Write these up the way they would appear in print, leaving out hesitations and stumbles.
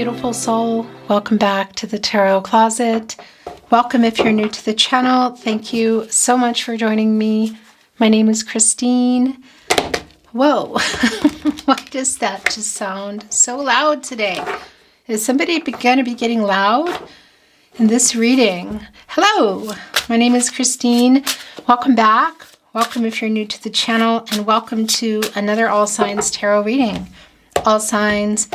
beautiful soul. Welcome back to the Tarot Closet. Welcome if you're new to the channel. Thank you so much for joining me. My name is Christine. Whoa, why does that just sound so loud today? Is somebody going to be getting loud in this reading? Hello, my name is Christine. Welcome back. Welcome if you're new to the channel, and welcome to another All Signs Tarot reading. All Signs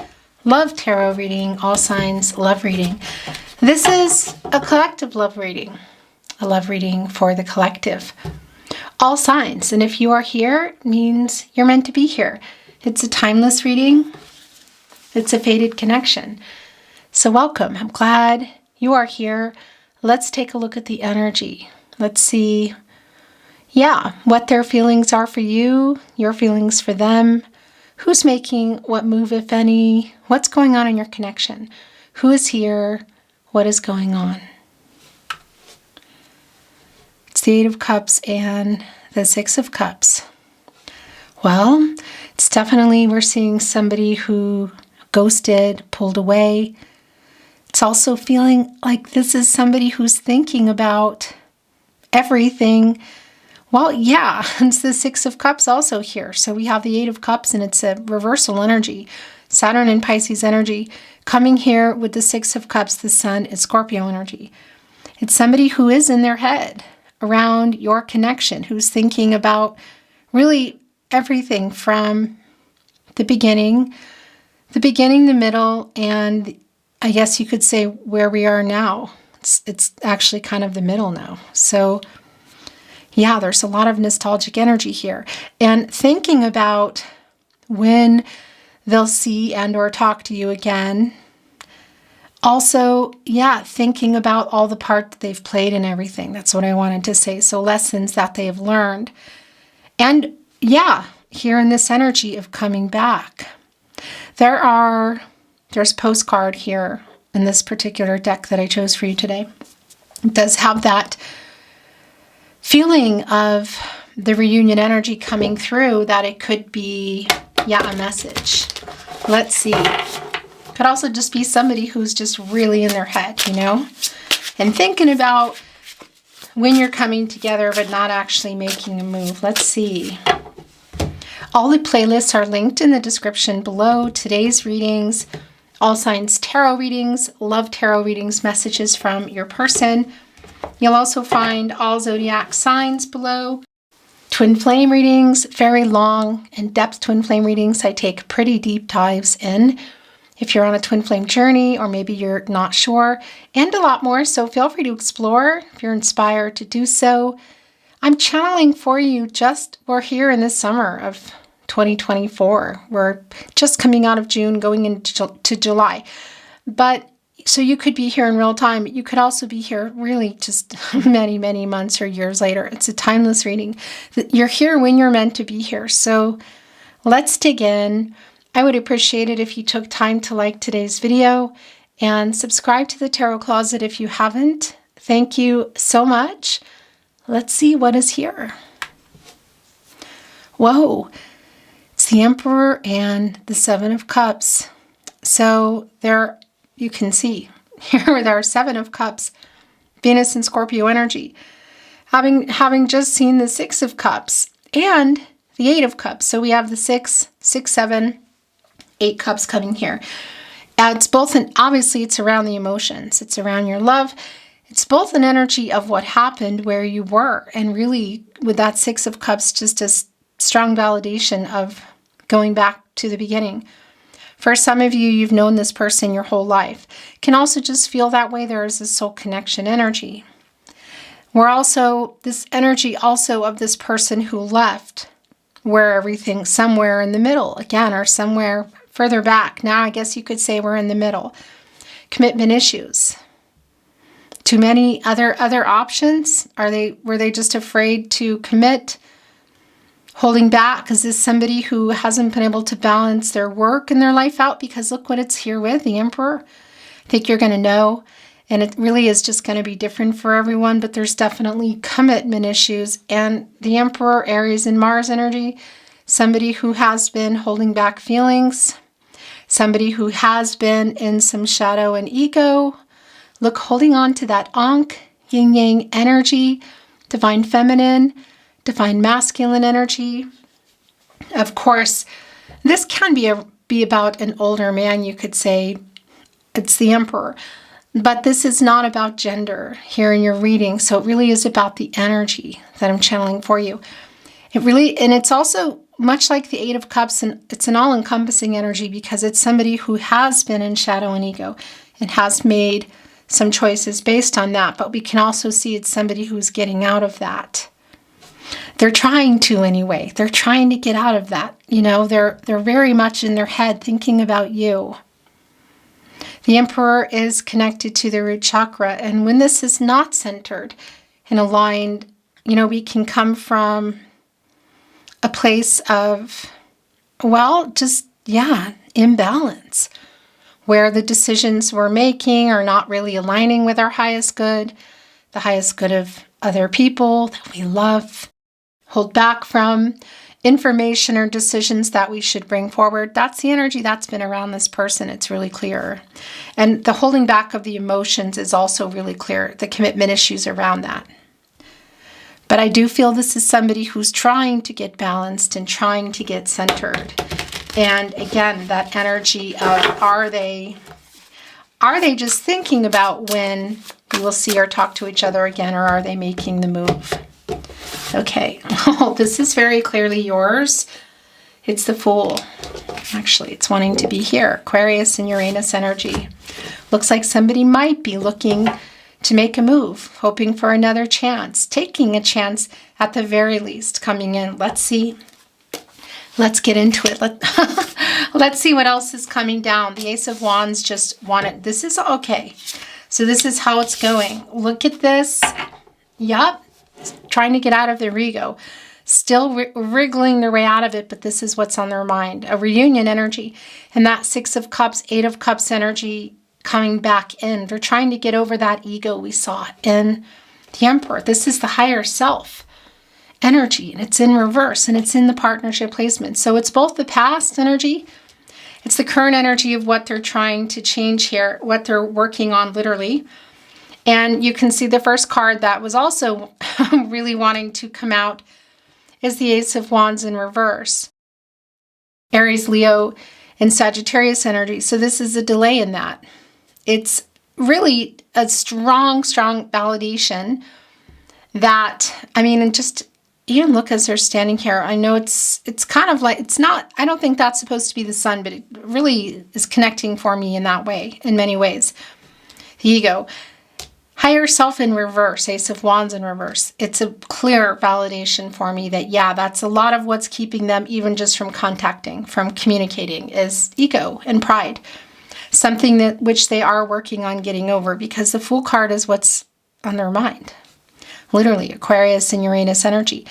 Love Tarot reading, All Signs Love reading. This is a collective love reading, a love reading for the collective. All signs, and if you are here, it means you're meant to be here. It's a timeless reading. It's a fated connection. So welcome. I'm glad you are here. Let's take a look at the energy. Let's see, what their feelings are for you, your feelings for them. Who's making what move, if any? What's going on in your connection? Who is here? What is going on? It's the Eight of Cups and the Six of Cups. Well, it's definitely, we're seeing somebody who ghosted, pulled away. It's also feeling like this is somebody who's thinking about everything. Well, it's the Six of Cups also here. So we have the Eight of Cups, and it's a reversal energy. Saturn and Pisces energy coming here with the Six of Cups. The Sun is Scorpio energy. It's somebody who is in their head around your connection, who's thinking about really everything from the beginning, the middle, and I guess you could say where we are now. It's actually kind of the middle now. So there's a lot of nostalgic energy here, and thinking about when they'll see and or talk to you again. Also, thinking about all the part that they've played and everything. That's what I wanted to say. So lessons that they have learned. And here in this energy of coming back, there's postcard here in this particular deck that I chose for you today. It does have that feeling of the reunion energy coming through, that it could be, a message. Let's see. Could also just be somebody who's just really in their head, and thinking about when you're coming together, but not actually making a move. Let's see. All the playlists are linked in the description below. Today's readings, All Signs Tarot readings, Love Tarot readings, messages from your person. You'll also find all zodiac signs below. Twin flame readings, very long, in-depth twin flame readings. I take pretty deep dives in if you're on a twin flame journey, or maybe you're not sure, and a lot more. So feel free to explore if you're inspired to do so. I'm channeling for you. We're here in the summer of 2024. We're just coming out of June, going into July. But so you could be here in real time. You could also be here really just many, many months or years later. It's a timeless reading. You're here when you're meant to be here. So let's dig in. I would appreciate it if you took time to like today's video and subscribe to the Tarot Closet if you haven't. Thank you so much. Let's see what is here. Whoa, it's the Emperor and the Seven of Cups. So you can see here there are Seven of Cups, Venus and Scorpio energy. Having just seen the Six of Cups and the Eight of Cups. So we have the 6, 7, 8 cups coming here. It's both obviously it's around the emotions. It's around your love. It's both an energy of what happened, where you were, and really with that Six of Cups, just a strong validation of going back to the beginning. For some of you, you've known this person your whole life. Can also just feel that way. There is a soul connection energy. We're also, this energy also of this person who left, where everything somewhere in the middle, again, or somewhere further back. Now, I guess you could say we're in the middle. Commitment issues. Too many other options? Were they just afraid to commit? Holding back? Is this somebody who hasn't been able to balance their work and their life out? Because look what it's here with, the Emperor. I think you're going to know. And it really is just going to be different for everyone. But there's definitely commitment issues. And the Emperor, Aries and Mars energy. Somebody who has been holding back feelings. Somebody who has been in some shadow and ego. Look, holding on to that Ankh, yin yang energy, divine feminine, divine masculine energy. Of course, this can be about an older man, you could say. It's the Emperor. But this is not about gender here in your reading. So it really is about the energy that I'm channeling for you. And it's also much like the Eight of Cups, and it's an all-encompassing energy because it's somebody who has been in shadow and ego and has made some choices based on that. But we can also see it's somebody who's getting out of that. They're trying to anyway. They're trying to get out of that. You know, they're very much in their head thinking about you. The Emperor is connected to the root chakra. And when this is not centered and aligned, you know, we can come from a place of, well, just, imbalance, where the decisions we're making are not really aligning with our highest good, the highest good of other people that we love, hold back from information or decisions that we should bring forward. That's the energy that's been around this person. It's really clear. And the holding back of the emotions is also really clear, the commitment issues around that. But I do feel this is somebody who's trying to get balanced and trying to get centered. And again, that energy of are they just thinking about when we will see or talk to each other again, or are they making the move? Okay, well, this is very clearly yours. It's the Fool. Actually, it's wanting to be here. Aquarius and Uranus energy. Looks like somebody might be looking to make a move, hoping for another chance, taking a chance at the very least, coming in. Let's see. Let's get into it. Let's see what else is coming down. The Ace of Wands just wanted, this is okay. So this is how it's going. Look at this. Yup. Trying to get out of their ego. Still wriggling their way out of it, but this is what's on their mind. A reunion energy. And that Six of Cups, Eight of Cups energy coming back in. They're trying to get over that ego we saw in the Emperor. This is the higher self energy, and it's in reverse, and it's in the partnership placement. So it's both the past energy, it's the current energy of what they're trying to change here, what they're working on literally. And you can see the first card that was also really wanting to come out is the Ace of Wands in reverse. Aries, Leo, and Sagittarius energy. So this is a delay in that. It's really a strong validation that, I mean, and just even look as they're standing here. I know it's kind of like, it's not, I don't think that's supposed to be the sun, but it really is connecting for me in that way, in many ways. The ego. Higher self in reverse, Ace of Wands in reverse. It's a clear validation for me that, yeah, that's a lot of what's keeping them even just from contacting, from communicating, is ego and pride. Something that which they are working on getting over, because the Fool card is what's on their mind. Literally, Aquarius and Uranus energy.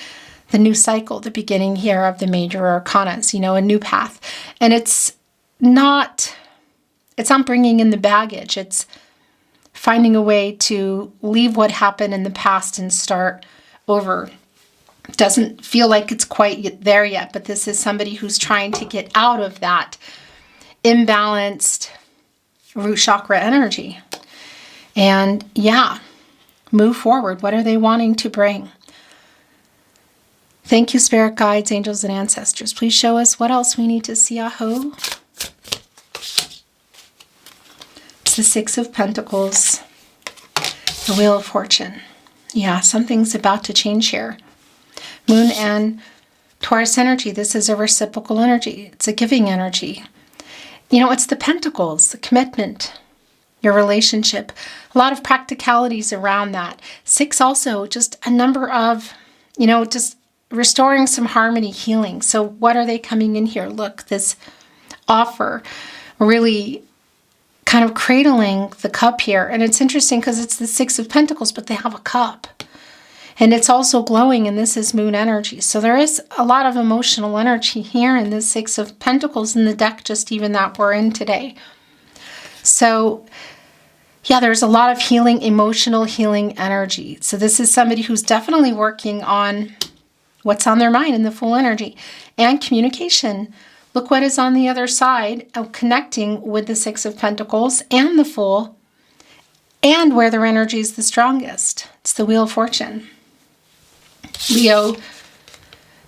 The new cycle, the beginning here of the major arcanas, you know, a new path. And it's not bringing in the baggage. It's finding a way to leave what happened in the past and start over. Doesn't feel like it's quite there yet, but this is somebody who's trying to get out of that imbalanced root chakra energy. And yeah, move forward. What are they wanting to bring? Thank you, spirit guides, angels, and ancestors. Please show us what else we need to see. Aho. It's the Six of Pentacles, the Wheel of Fortune. Yeah, something's about to change here. Moon and Taurus energy. This is a reciprocal energy. It's a giving energy. You know, it's the Pentacles, the commitment, your relationship. A lot of practicalities around that. Six also, just a number of, you know, just restoring some harmony, healing. So what are they coming in here? Look, this offer really kind of cradling the cup here. And it's interesting because it's the Six of Pentacles, but they have a cup. And it's also glowing, and this is moon energy. So there is a lot of emotional energy here in the Six of Pentacles in the deck, just even that we're in today. So yeah, there's a lot of healing, emotional healing energy. So this is somebody who's definitely working on what's on their mind in the Fool energy. And communication. look what is on the other side of connecting with the Six of Pentacles and the Fool, and where their energy is the strongest. It's the Wheel of Fortune. Leo,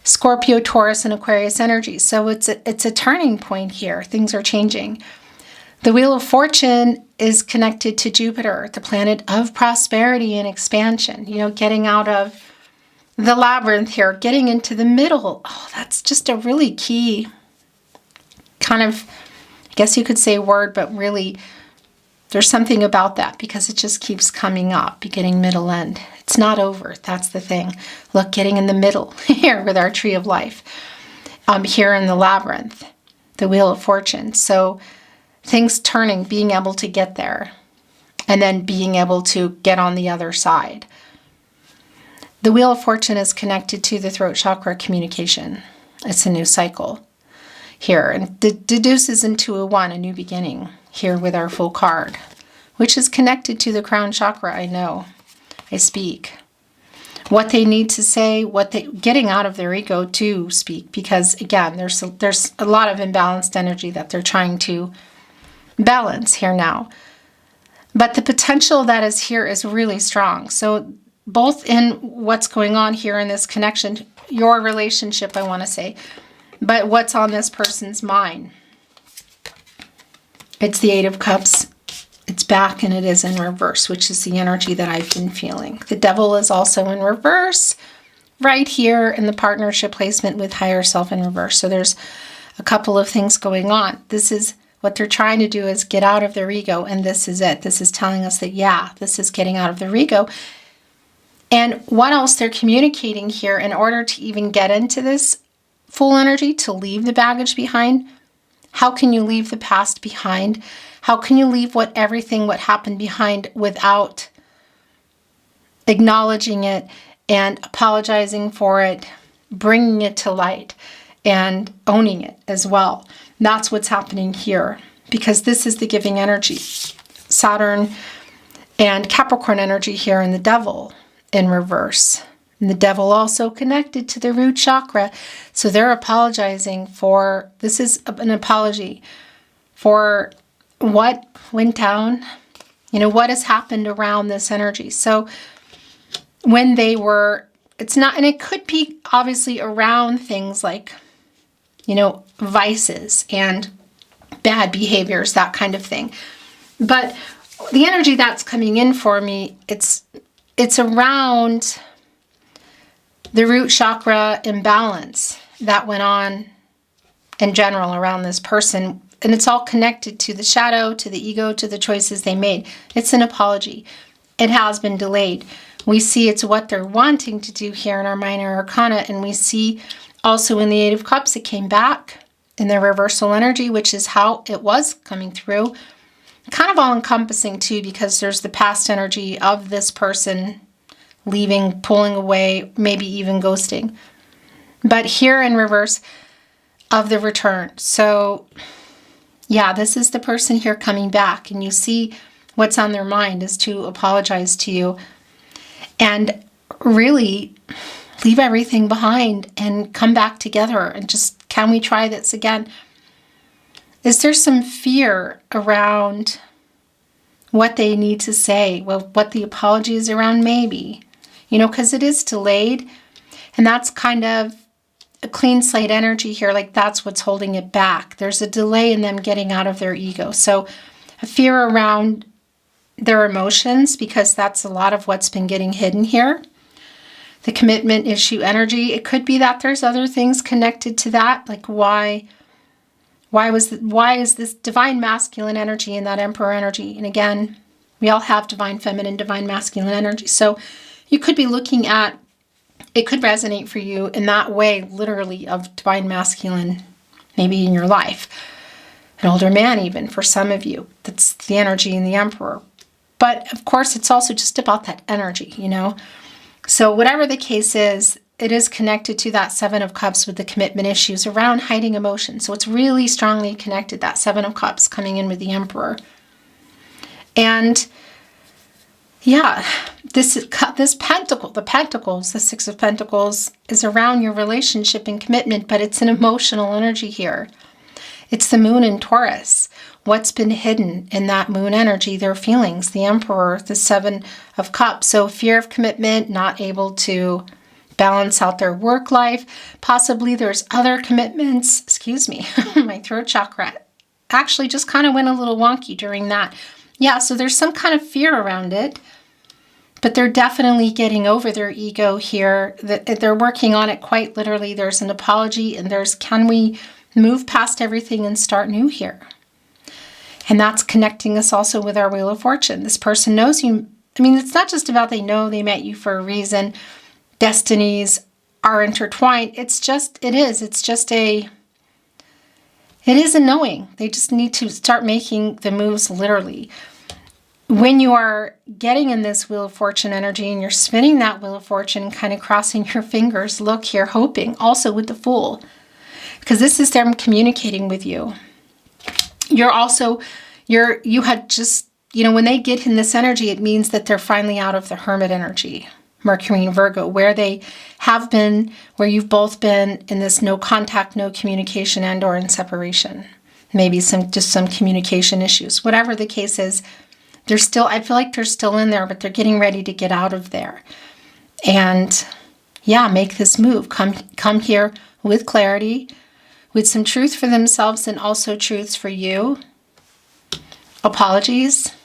Scorpio, Taurus, and Aquarius energy. So it's a turning point here. Things are changing. The Wheel of Fortune is connected to Jupiter, the planet of prosperity and expansion. You know, getting out of the labyrinth here, getting into the middle. Oh, that's just a really key kind of, I guess you could say word, but really there's something about that because it just keeps coming up, beginning, middle, end. It's not over. That's the thing. Look, getting in the middle here with our tree of life. Here in the labyrinth, the Wheel of Fortune. So things turning, being able to get there, and then being able to get on the other side. The Wheel of Fortune is connected to the throat chakra, communication. It's a new cycle here. And deduces into a 1, a new beginning, here with our Fool card, which is connected to the crown chakra. I know. I speak. What they need to say, getting out of their ego to speak, because again, there's a lot of imbalanced energy that they're trying to balance here now. But the potential that is here is really strong. So both in what's going on here in this connection, your relationship, I want to say, but what's on this person's mind. It's the Eight of Cups. It's back and it is in reverse, which is the energy that I've been feeling. The Devil is also in reverse right here in the partnership placement with higher self in reverse. So there's a couple of things going on. This is what they're trying to do, is get out of their ego, and this is it. This is telling us that, yeah, this is getting out of their ego. And what else they're communicating here in order to even get into this Fool energy, to leave the baggage behind. How can you leave the past behind? How can you leave what happened behind without acknowledging it and apologizing for it, bringing it to light and owning it as well? That's what's happening here, because this is the giving energy. Saturn and Capricorn energy here in the Devil in reverse. And the Devil also connected to the root chakra. So they're apologizing for, this is an apology for what went down, you know, what has happened around this energy. So when they were, it's not, and it could be obviously around things like, you know, vices and bad behaviors, that kind of thing. But the energy that's coming in for me, it's around the root chakra imbalance that went on in general around this person. And it's all connected to the shadow, to the ego, to the choices they made. It's an apology. It has been delayed. We see it's what they're wanting to do here in our minor arcana. And we see also in the Eight of Cups, it came back in their reversal energy, which is how it was coming through. Kind of all encompassing too, because there's the past energy of this person leaving, pulling away, maybe even ghosting. But here in reverse of the return. So yeah, this is the person here coming back, and you see what's on their mind is to apologize to you and really leave everything behind and come back together and just, can we try this again? Is there some fear around what they need to say? Well, what the apology is around, maybe. You know, because it is delayed, and that's kind of a clean slate energy here. Like, that's what's holding it back. There's a delay in them getting out of their ego. So a fear around their emotions, because that's a lot of what's been getting hidden here. The commitment issue energy. It could be that there's other things connected to that. Like, why is this divine masculine energy and that emperor energy? And again, we all have divine feminine, divine masculine energy. So you could be looking at, it could resonate for you in that way, literally, of divine masculine, maybe in your life. An older man even, for some of you. That's the energy in the emperor. But of course, it's also just about that energy, you know. So whatever the case is, it is connected to that Seven of Cups with the commitment issues around hiding emotion. So it's really strongly connected, that Seven of Cups coming in with the emperor. And yeah, this pentacle, the pentacles, the Six of Pentacles, is around your relationship and commitment, but it's an emotional energy here. It's the moon in Taurus. What's been hidden in that moon energy? Their feelings, the Emperor, the Seven of Cups. So fear of commitment, not able to balance out their work life. Possibly there's other commitments. Excuse me, my throat chakra actually just kind of went a little wonky during that. Yeah, so there's some kind of fear around it, but they're definitely getting over their ego here. They're working on it quite literally. There's an apology and there's, can we move past everything and start new here? And that's connecting us also with our Wheel of Fortune. This person knows you. I mean, it's not just about they know they met you for a reason. Destinies are intertwined. It's just a knowing. They just need to start making the moves literally. When you are getting in this Wheel of Fortune energy and you're spinning that Wheel of Fortune, kind of crossing your fingers, look here, hoping, also with the Fool, because this is them communicating with you. You had just, when they get in this energy, it means that they're finally out of the Hermit energy, Mercury and Virgo, where they have been, where you've both been in this no contact, no communication, and or in separation. Maybe just some communication issues. Whatever the case is, they're still, I feel like they're still in there, but they're getting ready to get out of there. And yeah, make this move. Come here with clarity, with some truth for themselves and also truths for you. Apologies.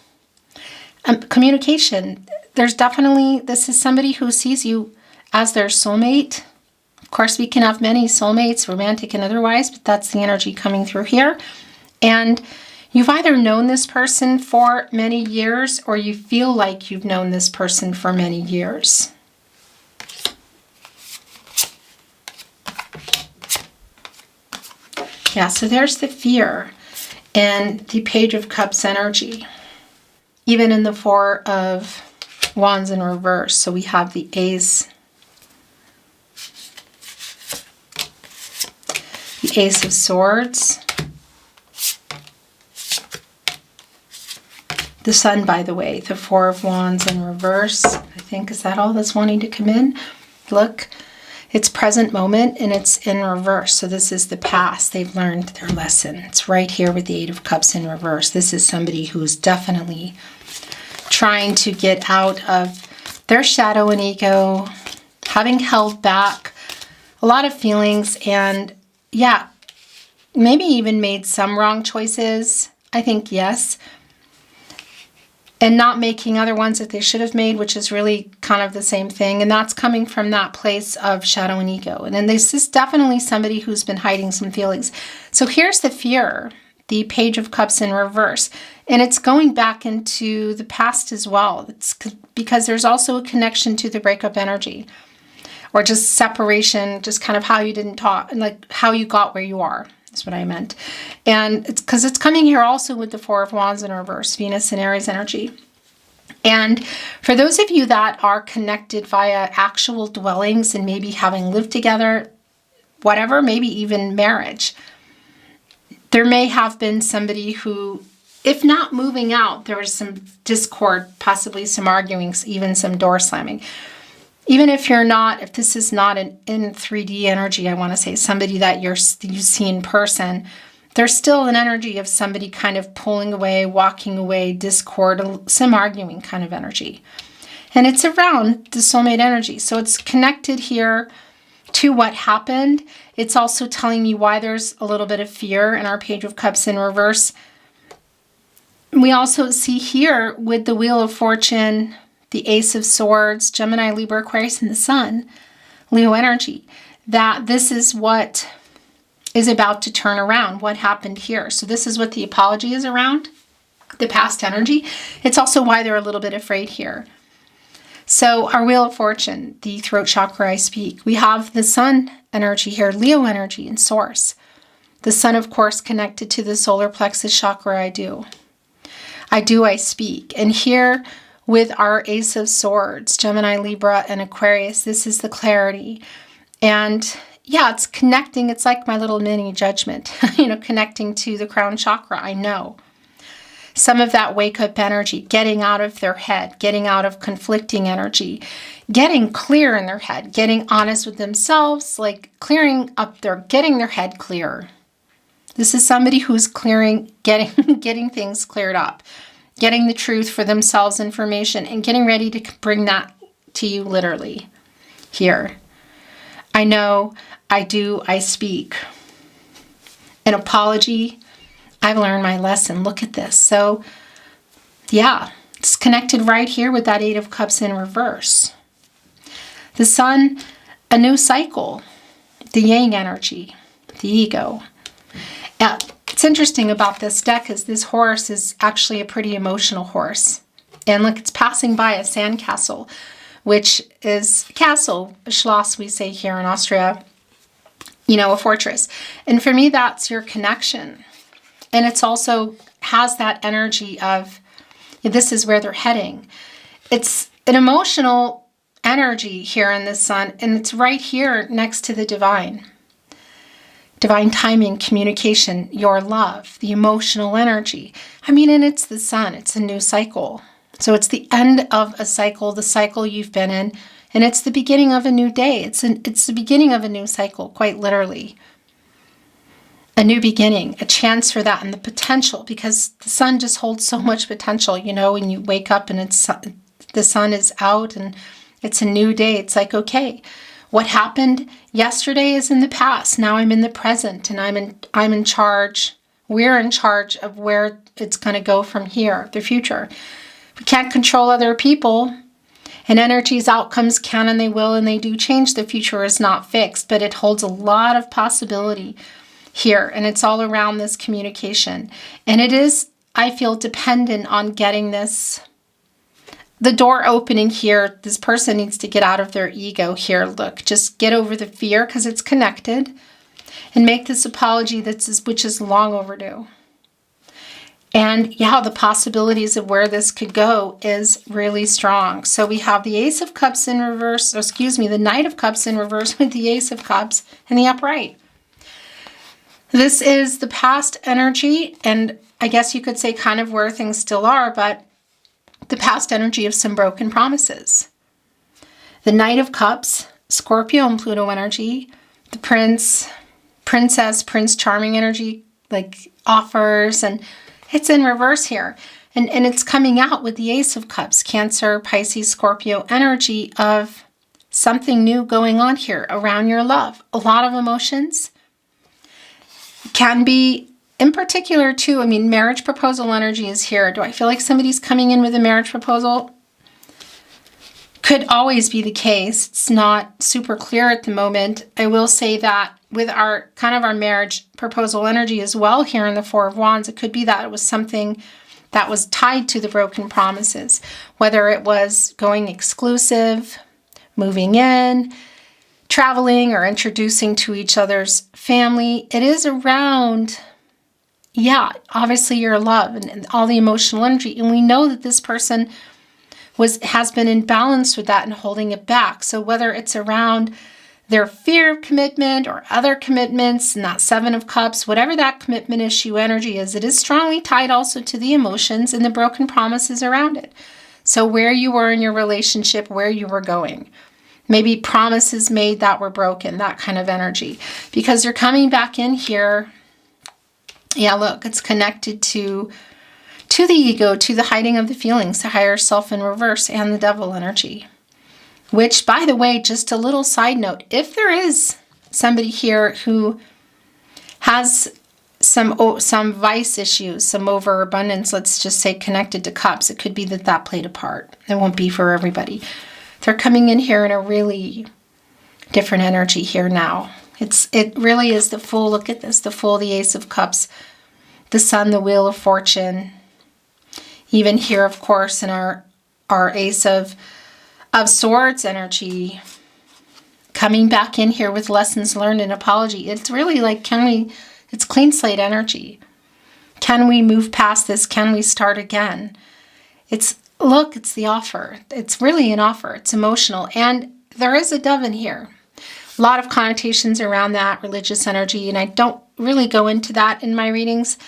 Communication. There's definitely, this is somebody who sees you as their soulmate. Of course, we can have many soulmates, romantic and otherwise, but that's the energy coming through here. And you've either known this person for many years or you feel like you've known this person for many years. Yeah, so there's the fear and the Page of Cups energy. Even in the Four of Wands in reverse. So we have the Ace, the Ace of Swords, the Sun, by the way, the Four of Wands in reverse. I think, is that all that's wanting to come in? Look, it's present moment and it's in reverse. So this is the past. They've learned their lesson. It's right here with the Eight of Cups in reverse. This is somebody who's definitely trying to get out of their shadow and ego, having held back a lot of feelings, and yeah, maybe even made some wrong choices. I think yes. And not making other ones that they should have made, which is really kind of the same thing. And that's coming from that place of shadow and ego. And then this is definitely somebody who's been hiding some feelings. So here's the fear, the Page of Cups in reverse. And it's going back into the past as well. It's because there's also a connection to the breakup energy. Or just separation, just kind of how you didn't talk, and like how you got where you are. That's what I meant. And it's because it's coming here also with the Four of Wands in reverse, Venus and Aries energy. And for those of you that are connected via actual dwellings and maybe having lived together, whatever, maybe even marriage, there may have been somebody who, if not moving out, there was some discord, possibly some arguing, even some door slamming. Even if you're not, if this is not in 3D energy, I want to say somebody that you see in person, there's still an energy of somebody kind of pulling away, walking away, discord, some arguing kind of energy. And it's around the soulmate energy. So it's connected here to what happened. It's also telling me why there's a little bit of fear in our Page of Cups in reverse. We also see here with the Wheel of Fortune, the Ace of Swords, Gemini, Libra, Aquarius, and the Sun, Leo energy, that this is what is about to turn around, what happened here. So this is what the apology is around, the past energy. It's also why they're a little bit afraid here. So our Wheel of Fortune, the throat chakra I speak, we have the Sun energy here, Leo energy and Source. The Sun, of course, connected to the solar plexus chakra I speak. And here, with our Ace of Swords, Gemini, Libra, and Aquarius, this is the clarity. And yeah, it's connecting. It's like my little mini judgment, connecting to the crown chakra. I know. Some of that wake-up energy, getting out of their head, getting out of conflicting energy, getting clear in their head, getting honest with themselves, like clearing up getting their head clear. This is somebody who's getting things cleared up, getting the truth for themselves, information, and getting ready to bring that to you literally here. I know, I do, I speak. An apology. I've learned my lesson. Look at this. So, yeah, it's connected right here with that Eight of Cups in reverse. The Sun, a new cycle. The Yang energy, the ego. It's interesting about this deck is this horse is actually a pretty emotional horse. And look, it's passing by a sandcastle, which is a castle, a Schloss we say here in Austria, you know, a fortress. And for me, that's your connection. And it's also has that energy of, this is where they're heading. It's an emotional energy here in the Sun, and it's right here next to the divine. Divine timing, communication, your love, the emotional energy. I mean, and it's the Sun, it's a new cycle. So it's the end of a cycle, the cycle you've been in, and it's the beginning of a new day. It's the beginning of a new cycle, quite literally. A new beginning, a chance for that, and the potential, because the Sun just holds so much potential, you know, when you wake up and the sun is out and it's a new day. It's like, okay, what happened yesterday is in the past. Now I'm in the present, and I'm in charge. We're in charge of where it's going to go from here, the future. We can't control other people, and energies, outcomes can and they will and they do change. The future is not fixed, but it holds a lot of possibility here, and it's all around this communication. And it is, I feel, dependent on getting this, the door opening here. This person needs to get out of their ego here. Look, just get over the fear, because it's connected, and make this apology which is long overdue. And yeah, the possibilities of where this could go is really strong. So we have the Ace of Cups in reverse, or excuse me, the Knight of Cups in reverse with the Ace of Cups in the upright. This is the past energy, and I guess you could say kind of where things still are, but the past energy of some broken promises. The Knight of Cups, Scorpio and Pluto energy, the Prince, Princess, Prince Charming energy, like offers, and it's in reverse here. And it's coming out with the Ace of Cups, Cancer, Pisces, Scorpio energy of something new going on here around your love. A lot of emotions. Can be, in particular too, I mean, marriage proposal energy is here. Do I feel like somebody's coming in with a marriage proposal? Could always be the case. It's not super clear at the moment. I will say that with our kind of our marriage proposal energy as well here in the Four of Wands, it could be that it was something that was tied to the broken promises, whether it was going exclusive, moving in, traveling, or introducing to each other's family. It is around, yeah, obviously your love and all the emotional energy. And we know that this person has been in balance with that and holding it back. So whether it's around their fear of commitment or other commitments, and that Seven of Cups, whatever that commitment issue energy is, it is strongly tied also to the emotions and the broken promises around it. So where you were in your relationship, where you were going. Maybe promises made that were broken, that kind of energy. Because you're coming back in here. Yeah, look, it's connected to the ego, to the hiding of the feelings, the higher self in reverse, and the devil energy. Which, by the way, just a little side note, if there is somebody here who has some vice issues, some overabundance, let's just say connected to cups, it could be that played a part. It won't be for everybody. They're coming in here in a really different energy here now. It really is the Fool. Look at this, the Fool, the Ace of Cups, the Sun, the Wheel of Fortune. Even here, of course, in our Ace of Swords energy, coming back in here with lessons learned and apology. It's really like, it's clean slate energy. Can we move past this? Can we start again? Look, it's the offer. It's really an offer. It's emotional. And there is a dove in here. A lot of connotations around that, religious energy, and I don't really go into that in my readings.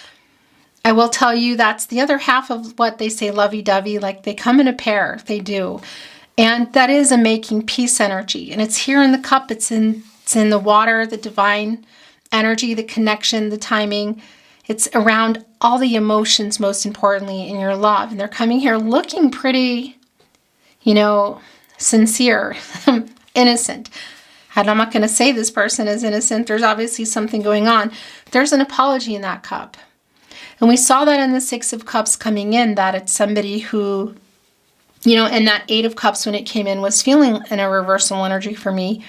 I will tell you that's the other half of what they say lovey-dovey, like they come in a pair. They do. And that is a making peace energy. And it's here in the cup. It's in the water, the divine energy, the connection, the timing. It's around all the emotions, most importantly, in your love. And they're coming here looking pretty, you know, sincere, innocent. And I'm not going to say this person is innocent. There's obviously something going on. There's an apology in that cup. And we saw that in the Six of Cups coming in, that it's somebody who, you know, and that Eight of Cups when it came in was feeling in a reversal energy for me.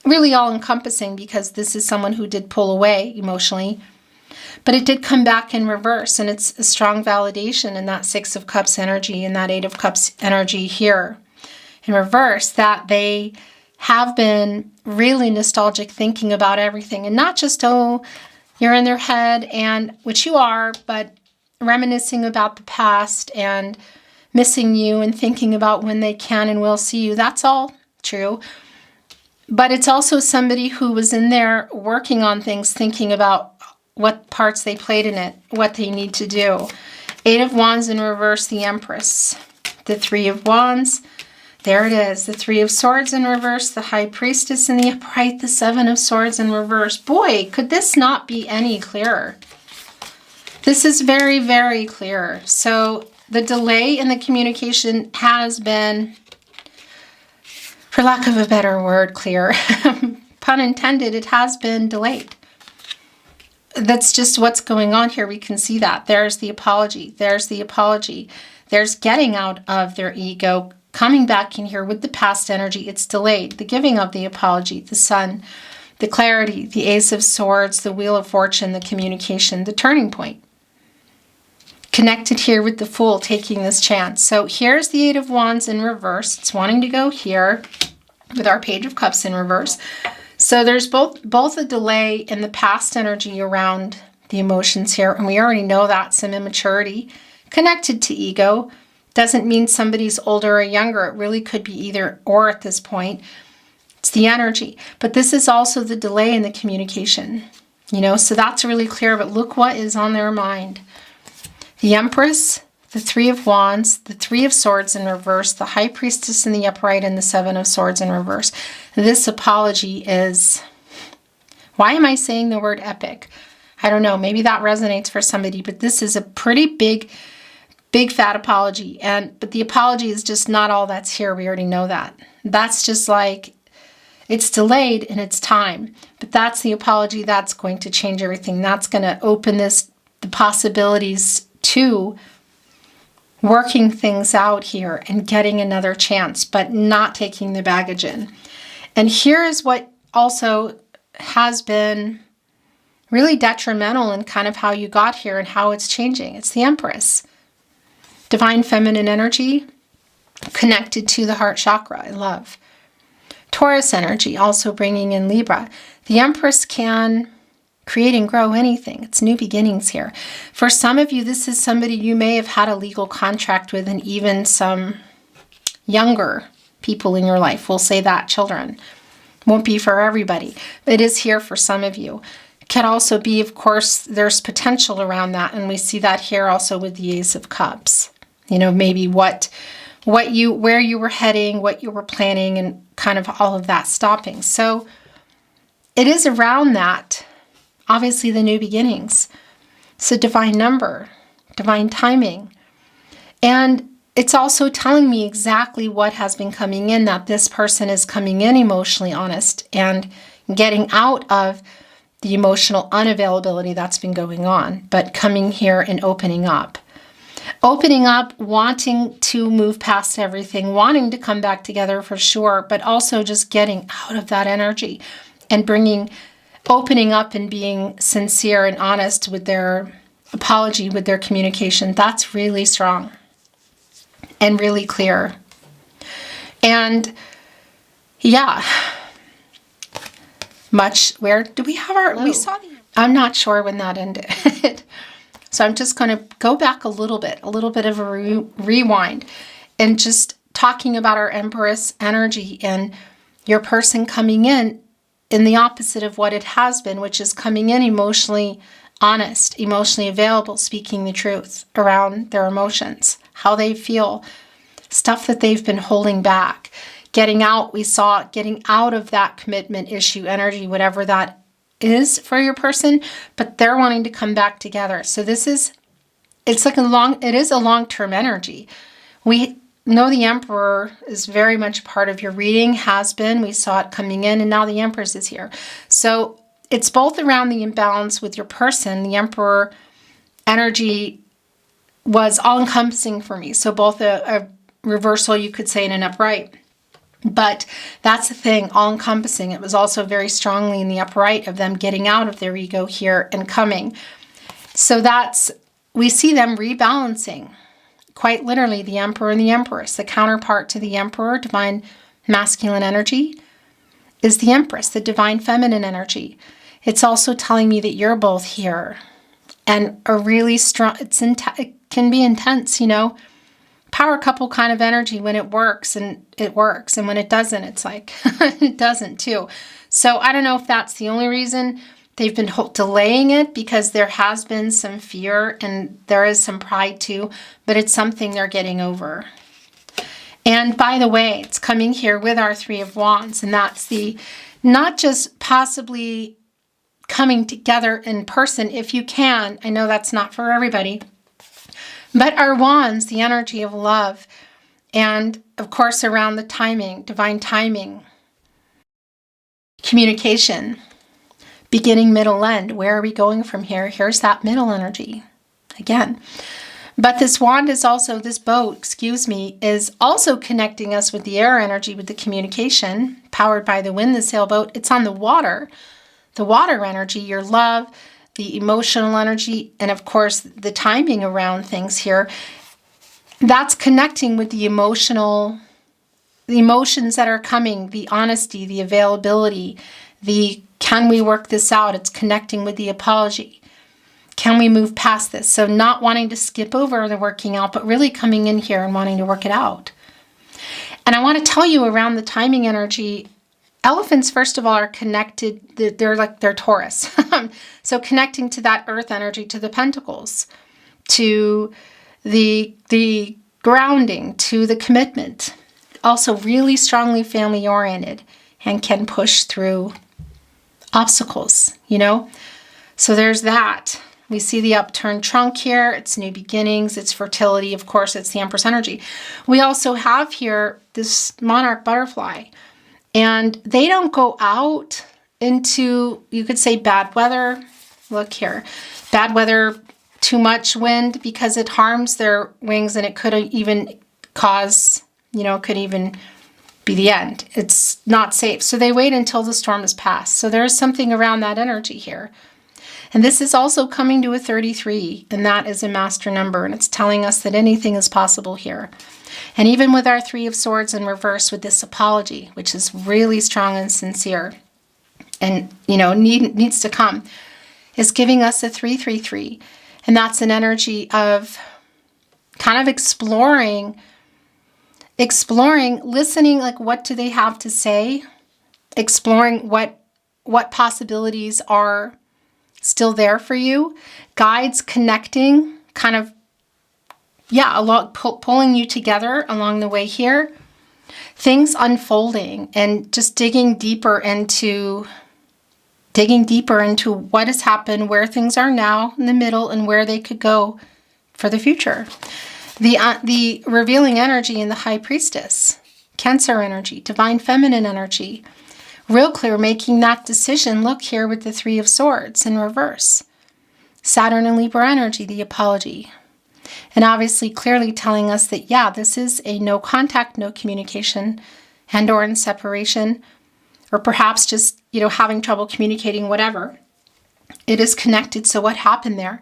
Really all encompassing, because this is someone who did pull away emotionally. But it did come back in reverse, and it's a strong validation in that Six of Cups energy and that Eight of Cups energy here in reverse, that they have been really nostalgic, thinking about everything, and not just, oh, you're in their head, and which you are, but reminiscing about the past and missing you and thinking about when they can and will see you. That's all true. But it's also somebody who was in there working on things, thinking about what parts they played in it, what they need to do. Eight of Wands in reverse, the Empress. The Three of Wands, there it is. The Three of Swords in reverse, the High Priestess in the upright, the Seven of Swords in reverse. Boy, could this not be any clearer? This is very, very clear. So the delay in the communication has been, for lack of a better word, clear. Pun intended, it has been delayed. That's just what's going on here. We can see that. There's the apology. There's the apology. There's getting out of their ego, coming back in here with the past energy. It's delayed. The giving of the apology, the Sun, the clarity, the Ace of Swords, the Wheel of Fortune, the communication, the turning point. Connected here with the Fool, taking this chance. So here's the Eight of Wands in reverse. It's wanting to go here with our Page of Cups in reverse. So there's both a delay in the past energy around the emotions here, and we already know that, some immaturity connected to ego. Doesn't mean somebody's older or younger. It really could be either or at this point. It's the energy. But this is also the delay in the communication, you know, so that's really clear. But look what is on their mind. The Empress, the Three of Wands, the Three of Swords in reverse, the High Priestess in the upright, and the Seven of Swords in reverse. This apology is, why am I saying the word epic? I don't know. Maybe that resonates for somebody, but this is a pretty big fat apology. But the apology is just not all that's here. We already know that. That's just like, it's delayed in its time, but that's the apology. That's going to change everything. That's going to open the possibilities to working things out here and getting another chance, but not taking the baggage in. And here is what also has been really detrimental in kind of how you got here and how it's changing. It's the Empress. Divine feminine energy connected to the heart chakra, I love. Taurus energy also bringing in Libra. The Empress can create and grow anything. It's new beginnings here. For some of you, this is somebody you may have had a legal contract with, and even some younger people in your life. We'll say that, children. Won't be for everybody. It is here for some of you. Can also be, of course, there's potential around that, and we see that here also with the Ace of Cups. You know, maybe where you were heading, what you were planning, and kind of all of that stopping. So it is around that, obviously, the new beginnings. It's a divine number, divine timing. And it's also telling me exactly what has been coming in, that this person is coming in emotionally honest and getting out of the emotional unavailability that's been going on, but coming here and opening up. Opening up, wanting to move past everything, wanting to come back together for sure, but also just getting out of that energy and opening up and being sincere and honest with their apology, with their communication. That's really strong and really clear. And yeah, where do we have our, we saw I'm not sure when that ended. So I'm just going to go back a little bit of a rewind, and just talking about our Empress energy and your person coming in the opposite of what it has been, which is coming in emotionally honest, emotionally available, speaking the truth around their emotions, how they feel, stuff that they've been holding back, getting out. We saw getting out of that commitment issue energy, whatever that is for your person, but they're wanting to come back together. So this is, it's like it is a long-term energy. We know the Emperor is very much part of your reading, has been. We saw it coming in, and now the Empress is here. So it's both around the imbalance with your person. The Emperor energy was all-encompassing for me. So both a reversal, you could say, and an upright. But that's the thing, all-encompassing. It was also very strongly in the upright of them getting out of their ego here and coming. So we see them rebalancing. Quite literally, the Emperor and the Empress. The counterpart to the Emperor, divine masculine energy, is the Empress, the divine feminine energy. It's also telling me that you're both here. And a really strong, it can be intense, power couple kind of energy when it works, and it works. And when it doesn't, it's like, it doesn't too. So I don't know if that's the only reason they've been delaying it, because there has been some fear and there is some pride too, but it's something they're getting over. And by the way, it's coming here with our Three of Wands, and that's not just possibly coming together in person if you can. I know that's not for everybody. But our wands, the energy of love, and of course around the timing, divine timing, communication, beginning, middle, end. Where are we going from here? Here's that middle energy again. But this wand is also, this boat, is also connecting us with the air energy, with the communication, powered by the wind, the sailboat. It's on the water energy, your love, the emotional energy, and of course the timing around things here. That's connecting with the emotions that are coming, the honesty, the availability, can we work this out? It's connecting with the apology. Can we move past this? So not wanting to skip over the working out, but really coming in here and wanting to work it out. And I want to tell you, around the timing energy, elephants, first of all, are connected. They're Taurus. So connecting to that earth energy, to the pentacles, to the grounding, to the commitment. Also really strongly family oriented and can push through obstacles, So there's that. We see the upturned trunk here. It's new beginnings. It's fertility. Of course, it's the Empress energy. We also have here this monarch butterfly. And they don't go out into, you could say, bad weather. Look here. Bad weather, too much wind, because it harms their wings, and it could even cause, could even be the end. It's not safe. So they wait until the storm has passed. So there's something around that energy here. And this is also coming to a 33, and that is a master number, and it's telling us that anything is possible here. And even with our Three of Swords in reverse, with this apology, which is really strong and sincere, and needs to come, is giving us a 333. And that's an energy of kind of exploring, listening, like what do they have to say, exploring what possibilities are still there for you, guides connecting, kind of, pulling you together along the way here, things unfolding, and just digging deeper into what has happened, where things are now in the middle, and where they could go for the future. The revealing energy in the High Priestess, Cancer energy, divine feminine energy, real clear, making that decision. Look here with the Three of Swords in reverse. Saturn and Libra energy, the apology. And obviously clearly telling us that, this is a no contact, no communication, and or in separation, or perhaps just, having trouble communicating, whatever. It is connected. So what happened there?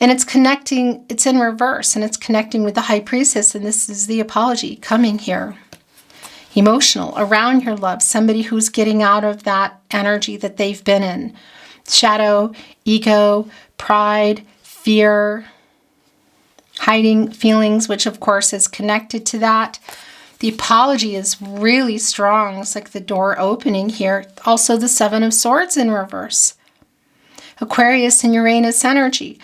And it's connecting, it's in reverse, and it's connecting with the High Priestess, and this is the apology coming here. Emotional, around your love, somebody who's getting out of that energy that they've been in. Shadow, ego, pride, fear, hiding feelings, which of course is connected to that. The apology is really strong. It's like the door opening here. Also the Seven of Swords in reverse. Aquarius and Uranus energy.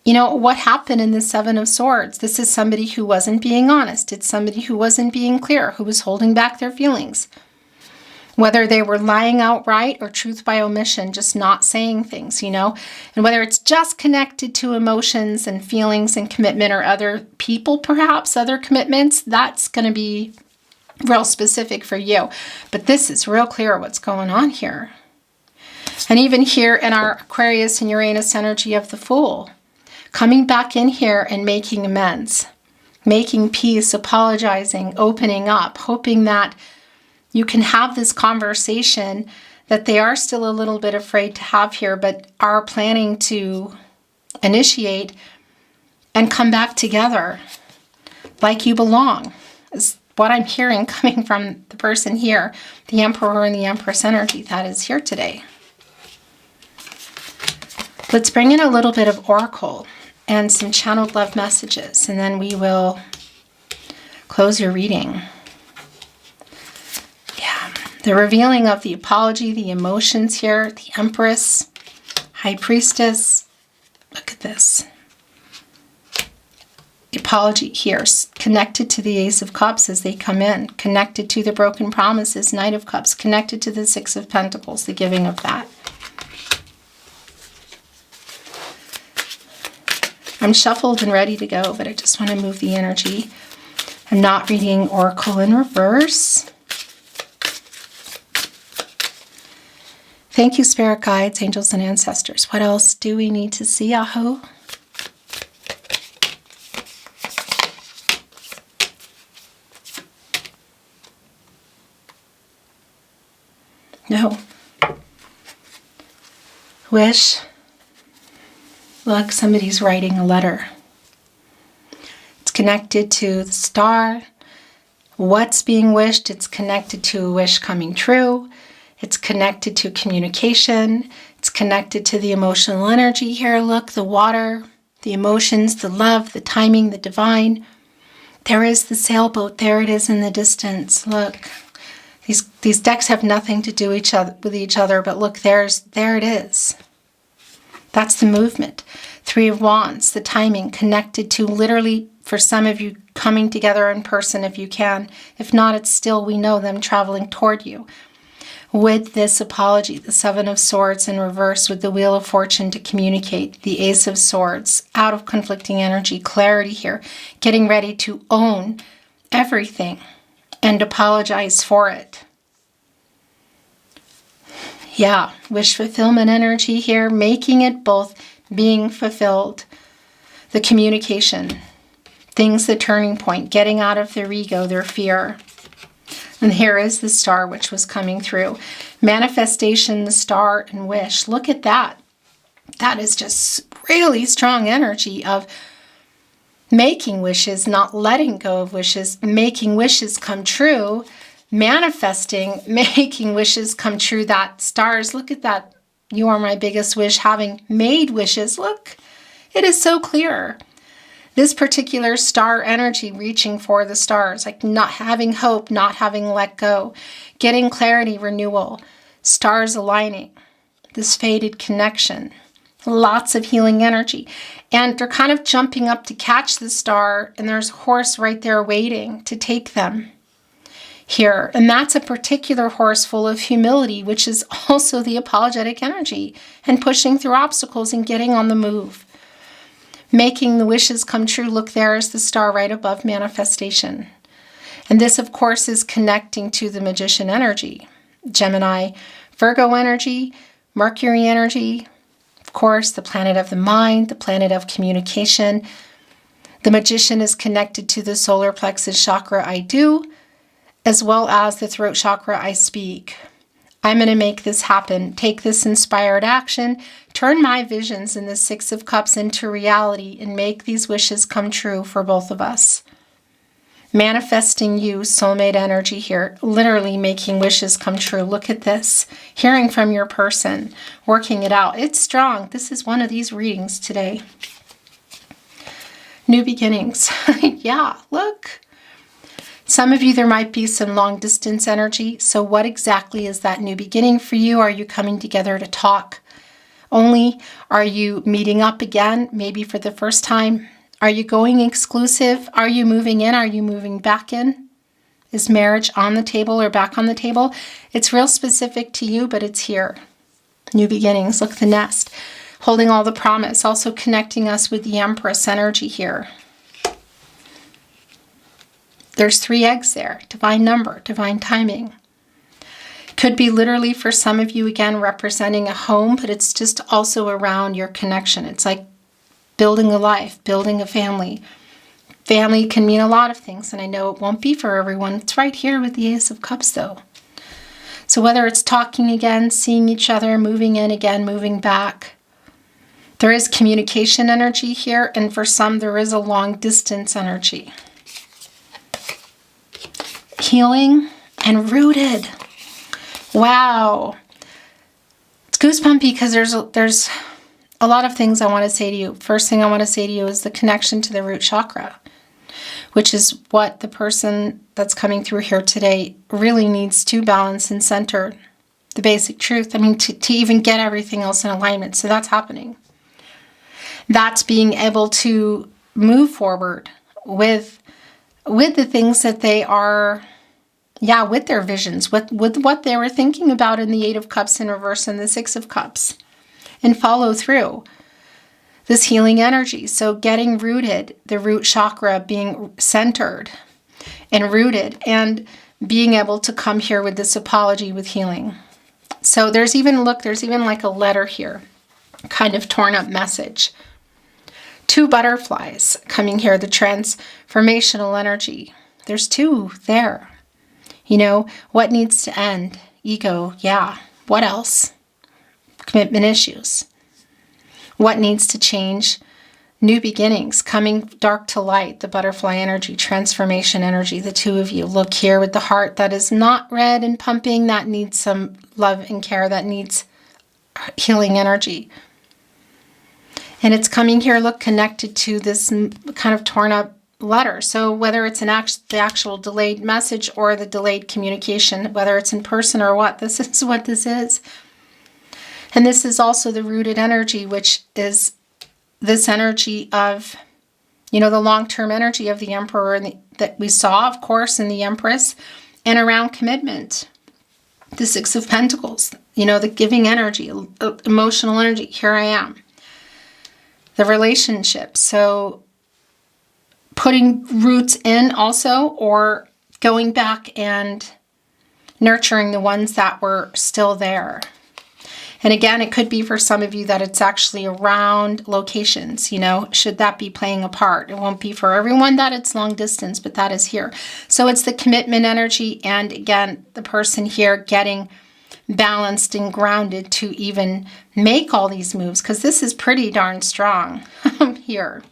What happened in the Seven of Swords? This is somebody who wasn't being honest. It's somebody who wasn't being clear, who was holding back their feelings. Whether they were lying outright or truth by omission, just not saying things, you know, and whether it's just connected to emotions and feelings and commitment or other people, perhaps other commitments, that's going to be real specific for you. But this is real clear what's going on here. And even here in our Aquarius and Uranus energy of the Fool, coming back in here and making amends, making peace, apologizing, opening up, hoping that you can have this conversation that they are still a little bit afraid to have here, but are planning to initiate and come back together like you belong, is what I'm hearing coming from the person here, the Emperor and the Empress energy that is here today. Let's bring in a little bit of Oracle and some channeled love messages, and then we will close your reading. Yeah, the revealing of the apology, the emotions here, the Empress, High Priestess. Look at this. The apology here, connected to the Ace of Cups as they come in, connected to the broken promises, Knight of Cups, connected to the Six of Pentacles, the giving of that. I'm shuffled and ready to go, but I just want to move the energy. I'm not reading Oracle in reverse. Thank you, Spirit Guides, Angels, and Ancestors. What else do we need to see, Aho? No. Wish. Look, somebody's writing a letter. It's connected to the star. What's being wished? It's connected to a wish coming true. It's connected to communication. It's connected to the emotional energy here. Look, the water, the emotions, the love, the timing, the divine. There is the sailboat. There it is in the distance. Look. These decks have nothing to do with each other, but look, there it is. That's the movement. Three of Wands, the timing, connected to literally, for some of you, coming together in person if you can. If not, it's still, we know them traveling toward you. With this apology, the Seven of Swords in reverse with the Wheel of Fortune to communicate, the Ace of Swords, out of conflicting energy, clarity here, getting ready to own everything and apologize for it. Yeah, wish fulfillment energy here, making it both being fulfilled. The communication, things, the turning point, getting out of their ego, their fear. And here is the star which was coming through. Manifestation, the star, and wish. Look at that. That is just really strong energy of making wishes, not letting go of wishes, making wishes come true, manifesting, making wishes come true. That stars, look at that. You are my biggest wish, having made wishes. Look, it is so clear. This particular star energy reaching for the stars, like not having hope, not having let go, getting clarity, renewal, stars aligning, this faded connection. Lots of healing energy. And they're kind of jumping up to catch the star, and there's a horse right there waiting to take them here. And that's a particular horse full of humility, which is also the apologetic energy, and pushing through obstacles and getting on the move. Making the wishes come true. Look, there is the star right above manifestation. And this, of course, is connecting to the Magician energy. Gemini, Virgo energy, Mercury energy, of course, the planet of the mind, the planet of communication. The Magician is connected to the solar plexus chakra, I do, as well as the throat chakra, I speak. I'm going to make this happen. Take this inspired action. Turn my visions in the Six of Cups into reality and make these wishes come true for both of us. Manifesting you, soulmate energy here, literally making wishes come true. Look at this. Hearing from your person, working it out. It's strong. This is one of these readings today. New beginnings. Yeah, look. Some of you, there might be some long distance energy. So what exactly is that new beginning for you? Are you coming together to talk only? Are you meeting up again, maybe for the first time? Are you going exclusive? Are you moving in? Are you moving back in? Is marriage on the table or back on the table? It's real specific to you, but it's here. New beginnings. Look, the nest. Holding all the promise. Also connecting us with the Empress energy here. There's 3 eggs there. Divine number, divine timing. Could be literally for some of you, again, representing a home, but it's just also around your connection. It's like building a life, building a family. Family can mean a lot of things, and I know it won't be for everyone. It's right here with the Ace of Cups, though. So whether it's talking again, seeing each other, moving in again, moving back, there is communication energy here, and for some, there is a long distance energy. Healing and rooted. Wow. It's goosebumpy because there's a lot of things I want to say to you. First thing I want to say to you is the connection to the root chakra, which is what the person that's coming through here today really needs to balance and center the basic truth. I mean, to even get everything else in alignment. So that's happening. That's being able to move forward with the things that they are, with their visions, with what they were thinking about in the 8 of Cups in reverse and the 6 of Cups, and follow through this healing energy. So getting rooted, the root chakra being centered and rooted, and being able to come here with this apology with healing. So there's even like a letter here, kind of torn up message. 2 butterflies coming here, the transformational energy. There's 2 there. You know, what needs to end? Ego, yeah. What else? Commitment issues. What needs to change? New beginnings, coming dark to light, the butterfly energy, transformation energy, the 2 of you. Look here with the heart that is not red and pumping, that needs some love and care, that needs healing energy. And it's coming here, look, connected to this kind of torn up letter. So whether it's the actual delayed message or the delayed communication, whether it's in person or what, this is what this is. And this is also the rooted energy, which is this energy of, the long-term energy of the Emperor that we saw, of course, in the Empress, and around commitment. The 6 of Pentacles, the giving energy, emotional energy. Here I am. The relationship. So putting roots in also, or going back and nurturing the ones that were still there. And again, it could be for some of you that it's actually around locations, should that be playing a part. It won't be for everyone that it's long distance, but that is here. So it's the commitment energy, and again, the person here getting balanced and grounded to even make all these moves, because this is pretty darn strong here.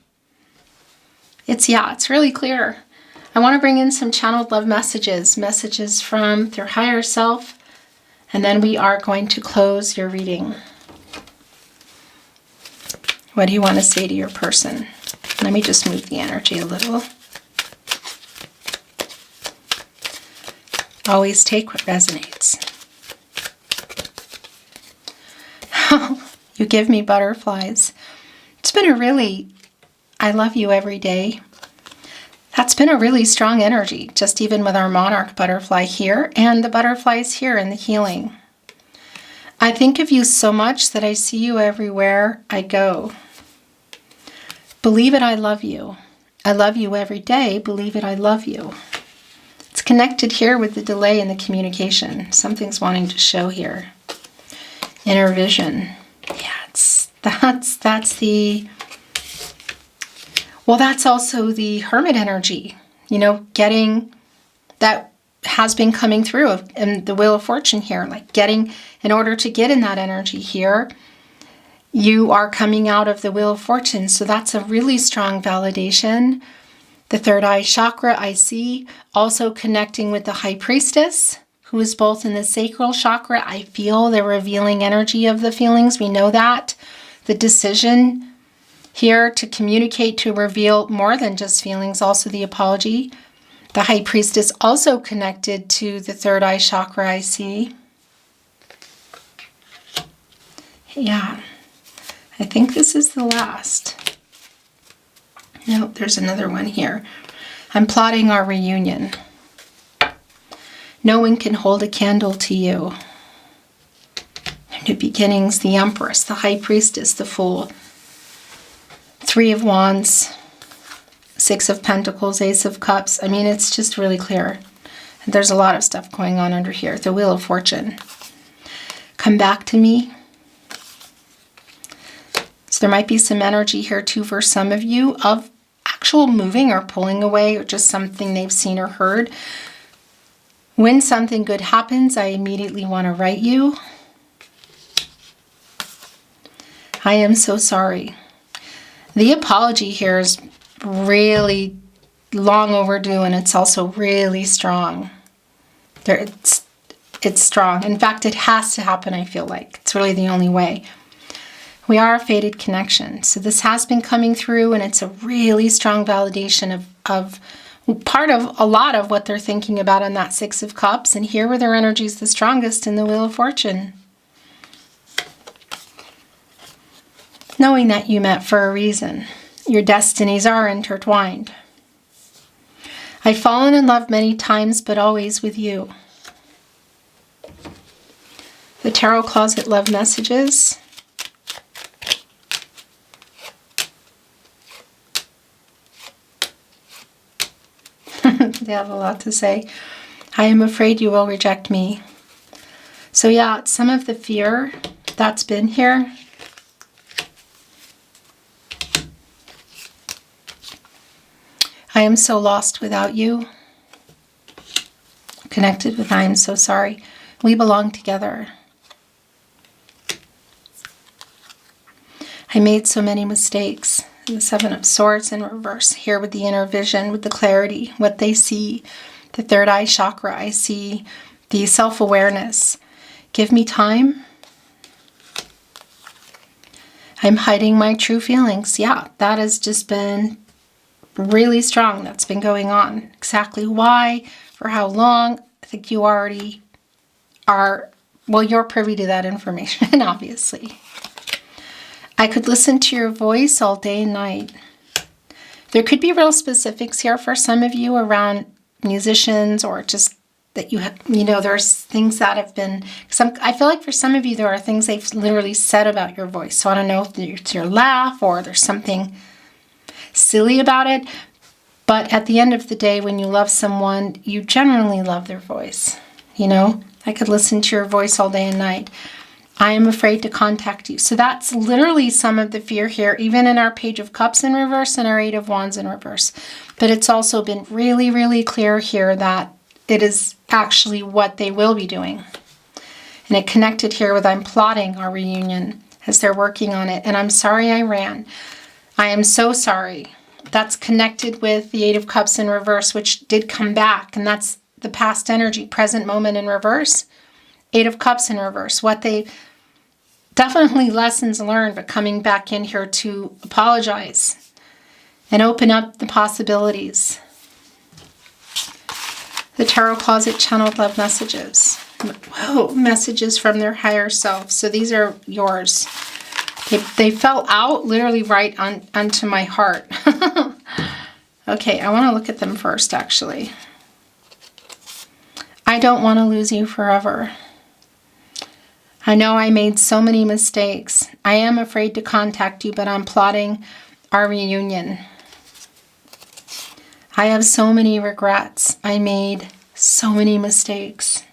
It's really clear. I want to bring in some channeled love messages from their higher self, and then we are going to close your reading. What do you want to say to your person? Let me just move the energy a little. Always take what resonates. You give me butterflies. It's been I love you every day. That's been a really strong energy, just even with our monarch butterfly here and the butterflies here in the healing. I think of you so much that I see you everywhere I go. Believe it, I love you. I love you every day. Believe it, I love you. It's connected here with the delay in the communication. Something's wanting to show here. Inner vision. Yeah, that's also the Hermit energy, getting that has been coming through in the Wheel of Fortune here, like getting, in order to get in that energy here, you are coming out of the Wheel of Fortune. So that's a really strong validation. The third eye chakra, I see, also connecting with the High Priestess, who is both in the sacral chakra. I feel the revealing energy of the feelings. We know that. The decision here to communicate, to reveal more than just feelings, also the apology. The High Priestess also connected to the third eye chakra, I see. Yeah, I think this is the last. No, there's another one here. I'm plotting our reunion. No one can hold a candle to you. New beginnings, the Empress, the High Priestess, the Fool. 3 of Wands, 6 of Pentacles, Ace of Cups. I mean, it's just really clear. There's a lot of stuff going on under here. The Wheel of Fortune. Come back to me. So there might be some energy here too for some of you of actual moving or pulling away, or just something they've seen or heard. When something good happens, I immediately want to write you. I am so sorry. The apology here is really long overdue, and it's also really strong. It's strong. In fact, it has to happen, I feel like. It's really the only way. We are a fated connection. So this has been coming through, and it's a really strong validation of part of a lot of what they're thinking about on that 6 of Cups. And here where their energy is the strongest in the Wheel of Fortune. Knowing that you met for a reason. Your destinies are intertwined. I've fallen in love many times, but always with you. The Tarot Closet Love Messages. They have a lot to say. I am afraid you will reject me. So yeah, some of the fear that's been here. I am so lost without you. Connected with I am so sorry. We belong together. I made so many mistakes. The 7 of Swords in reverse. Here with the inner vision, with the clarity, what they see. The third eye chakra. I see the self-awareness. Give me time. I'm hiding my true feelings. Yeah, that has just been really strong. That's been going on. Exactly why, for how long, I think you already are, well, you're privy to that information, obviously. I could listen to your voice all day and night. There could be real specifics here for some of you around musicians, or just that you have, you know, there's things that have been, I feel like for some of you, there are things they've literally said about your voice. So I don't know if it's your laugh or there's something silly about it, but at the end of the day, when you love someone, you generally love their voice. You know, I could listen to your voice all day and night. I am afraid to contact you. So that's literally some of the fear here, even in our Page of Cups in reverse and our 8 of Wands in reverse. But it's also been really, really clear here that it is actually what they will be doing. And it connected here with I'm plotting our reunion as they're working on it. And I'm sorry I ran. I am so sorry. That's connected with the 8 of Cups in reverse, which did come back. And that's the past energy, present moment in reverse. 8 of Cups in reverse. What they, definitely lessons learned, but coming back in here to apologize and open up the possibilities. The Tarot Closet Channeled Love Messages. Whoa, messages from their higher self. So these are yours. They fell out literally right onto my heart. Okay, I want to look at them first, actually. I don't want to lose you forever. I know I made so many mistakes. I am afraid to contact you, but I'm plotting our reunion. I have so many regrets. I made so many mistakes.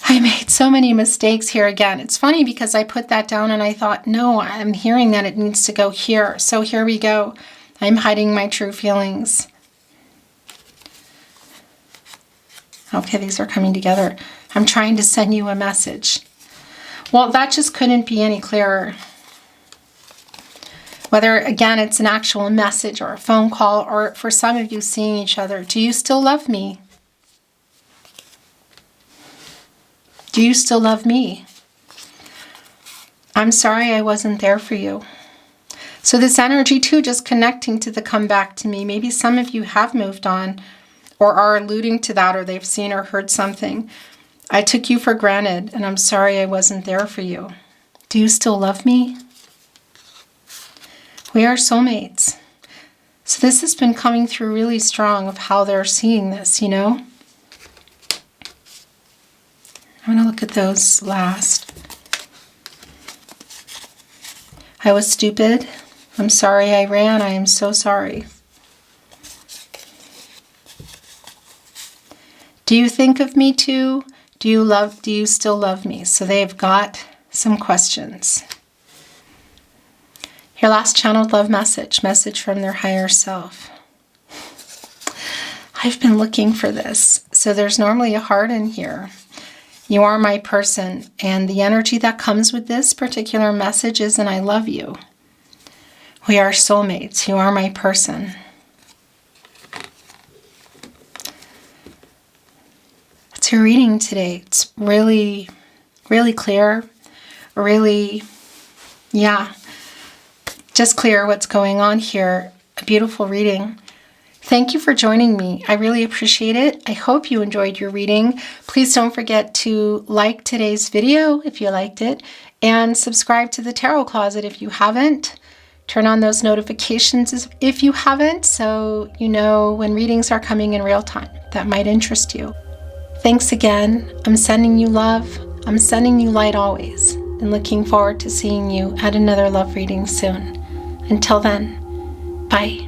I made so many mistakes here again. It's funny because I put that down and I thought, no, I'm hearing that it needs to go here. So here we go. I'm hiding my true feelings. Okay, these are coming together. I'm trying to send you a message. Well, that just couldn't be any clearer. Whether, again, it's an actual message or a phone call, or for some of you seeing each other. Do you still love me? Do you still love me? I'm sorry I wasn't there for you. So this energy too, just connecting to the come back to me. Maybe some of you have moved on or are alluding to that, or they've seen or heard something. I took you for granted and I'm sorry I wasn't there for you. Do you still love me? We are soulmates. So this has been coming through really strong of how they're seeing this, you know. I'm going to look at those last. I was stupid. I'm sorry I ran. I am so sorry. Do you think of me too? Do you still love me? So they've got some questions. Your last channeled love message from their higher self. I've been looking for this. So there's normally a heart in here. You are my person, and the energy that comes with this particular message is, and I love you. We are soulmates. You are my person. That's your reading today. It's really, really clear. Really, yeah, just clear what's going on here. A beautiful reading. Thank you for joining me. I really appreciate it. I hope you enjoyed your reading. Please don't forget to like today's video if you liked it, and subscribe to the Tarot Closet if you haven't. Turn on those notifications if you haven't, so you know when readings are coming in real time. That might interest you. Thanks again. I'm sending you love. I'm sending you light always, and looking forward to seeing you at another love reading soon. Until then, bye.